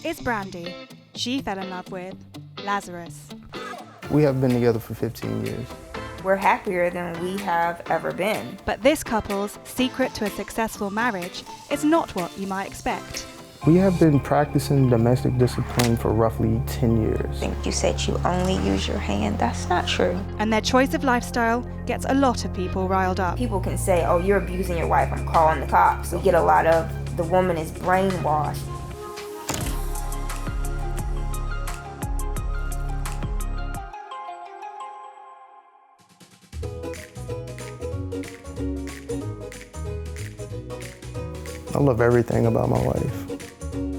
is Brandy. She fell in love with Lazarus. We have been together for 15 years. We're happier than we have ever been. But this couple's secret to a successful marriage is not what you might expect. We have been practicing domestic discipline for roughly 10 years. I think you said you only use your hand. That's not true. And their choice of lifestyle gets a lot of people riled up. People can say, oh, you're abusing your wife, I'm calling the cops. We get a lot of, the woman is brainwashed. I love everything about my wife.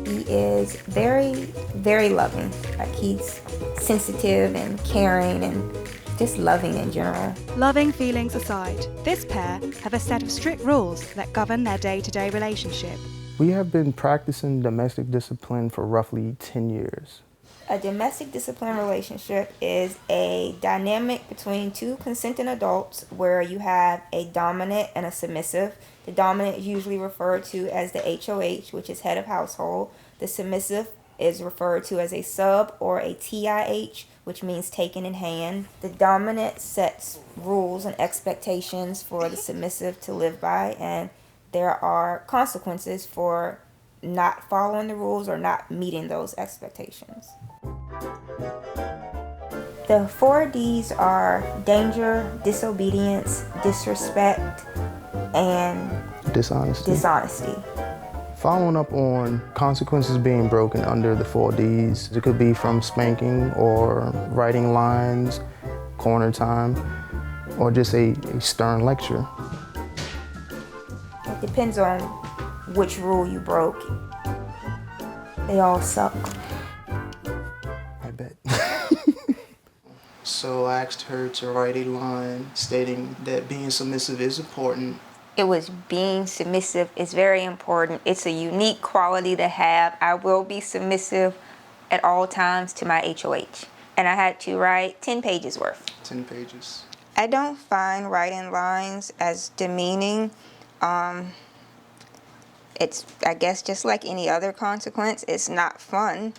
He is very, very loving. Like, he's sensitive and caring and just loving in general. Loving feelings aside, this pair have a set of strict rules that govern their day-to-day relationship. We have been practicing domestic discipline for roughly 10 years. A domestic discipline relationship is a dynamic between two consenting adults where you have a dominant and a submissive. The dominant is usually referred to as the HOH, which is head of household. The submissive is referred to as a sub or a TIH, which means taken in hand. The dominant sets rules and expectations for the submissive to live by, and there are consequences for not following the rules or not meeting those expectations. The 4 Ds are danger, disobedience, disrespect, and dishonesty. Following up on consequences being broken under the 4 Ds, it could be from spanking or writing lines, corner time, or just a stern lecture. It depends on which rule you broke. They all suck. I bet. So I asked her to write a line stating that being submissive is important. It was being submissive is very important. It's a unique quality to have. I will be submissive at all times to my HOH. And I had to write 10 pages worth. 10 pages. I don't find writing lines as demeaning. It's, I guess, just like any other consequence. It's not fun.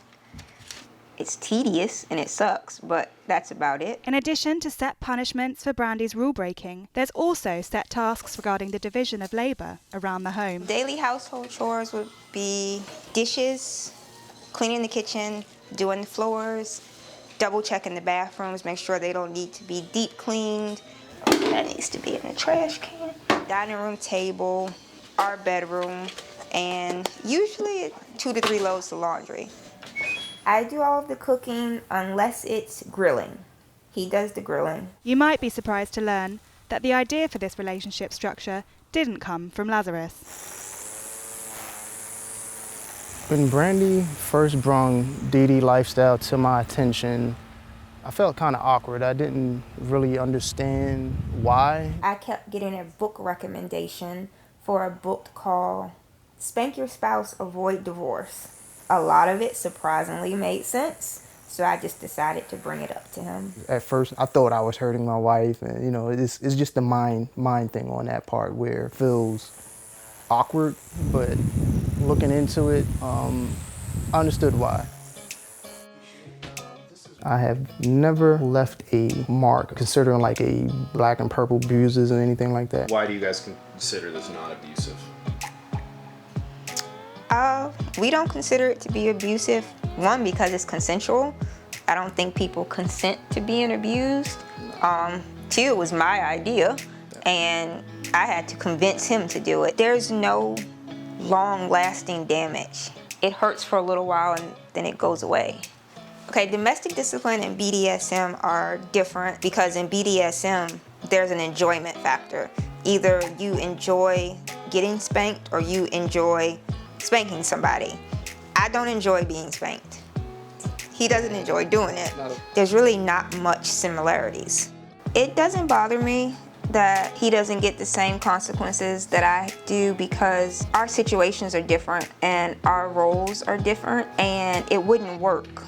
It's tedious and it sucks, but that's about it. In addition to set punishments for Brandy's rule breaking, there's also set tasks regarding the division of labour around the home. Daily household chores would be dishes, cleaning the kitchen, doing the floors, double checking the bathrooms, make sure they don't need to be deep cleaned. That needs to be in the trash can. Dining room table, our bedroom, and usually 2 to 3 loads of laundry. I do all of the cooking unless it's grilling. He does the grilling. You might be surprised to learn that the idea for this relationship structure didn't come from Lazarus. When Brandy first brought DD lifestyle to my attention, I felt kind of awkward. I didn't really understand why. I kept getting a book recommendation for a book called Spank Your Spouse, Avoid Divorce. A lot of it surprisingly made sense, so I just decided to bring it up to him. At first, I thought I was hurting my wife, and you know, it's just the mind thing on that part where it feels awkward, but looking into it, I understood why. I have never left a mark, considering like a black and purple bruises or anything like that. Why do you guys consider this not abusive? We don't consider it to be abusive. 1, because it's consensual. I don't think people consent to being abused. 2, it was my idea, and I had to convince him to do it. There's no long-lasting damage. It hurts for a little while and then it goes away. Okay, domestic discipline and BDSM are different because in BDSM, there's an enjoyment factor. Either you enjoy getting spanked or you enjoy spanking somebody. I don't enjoy being spanked. He doesn't enjoy doing it. There's really not much similarities. It doesn't bother me that he doesn't get the same consequences that I do because our situations are different and our roles are different and it wouldn't work.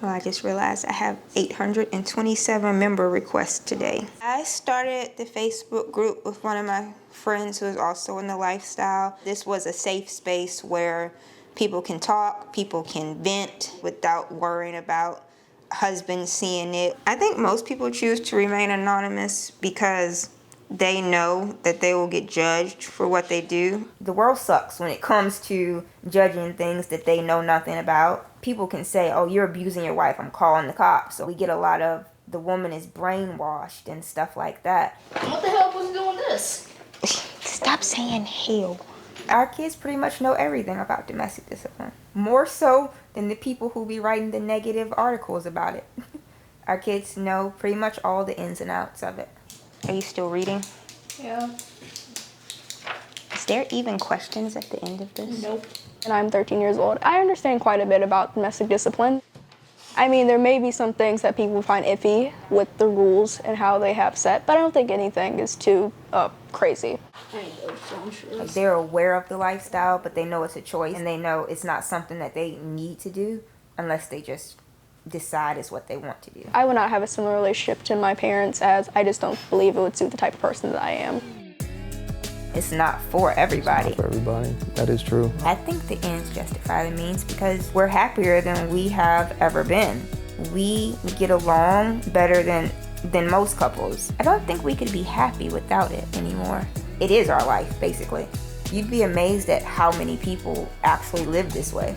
Oh, I just realized I have 827 member requests today. I started the Facebook group with one of my friends who is also in the lifestyle. This was a safe space where People can talk, people can vent without worrying about husbands seeing it. I think most people choose to remain anonymous because they know that they will get judged for what they do. The world sucks when it comes to judging things that they know nothing about. People can say, oh, you're abusing your wife, I'm calling the cops. So we get a lot of, the woman is brainwashed and stuff like that. What the hell was doing this? Stop saying hell. Our kids pretty much know everything about domestic discipline. More so than the people who be writing the negative articles about it. Our kids know pretty much all the ins and outs of it. Are you still reading? Yeah. Is there even questions at the end of this? Nope. And I'm 13 years old. I understand quite a bit about domestic discipline. I mean, there may be some things that people find iffy with the rules and how they have set, but I don't think anything is too crazy. Like, they're aware of the lifestyle, but they know it's a choice, and they know it's not something that they need to do unless they just decide is what they want to do. I would not have a similar relationship to my parents, as I just don't believe it would suit the type of person that I am. It's not for everybody. Not for everybody. That is true. I think the ends justify the means because we're happier than we have ever been. We get along better than most couples. I don't think we could be happy without it anymore. It is our life, basically. You'd be amazed at how many people actually live this way.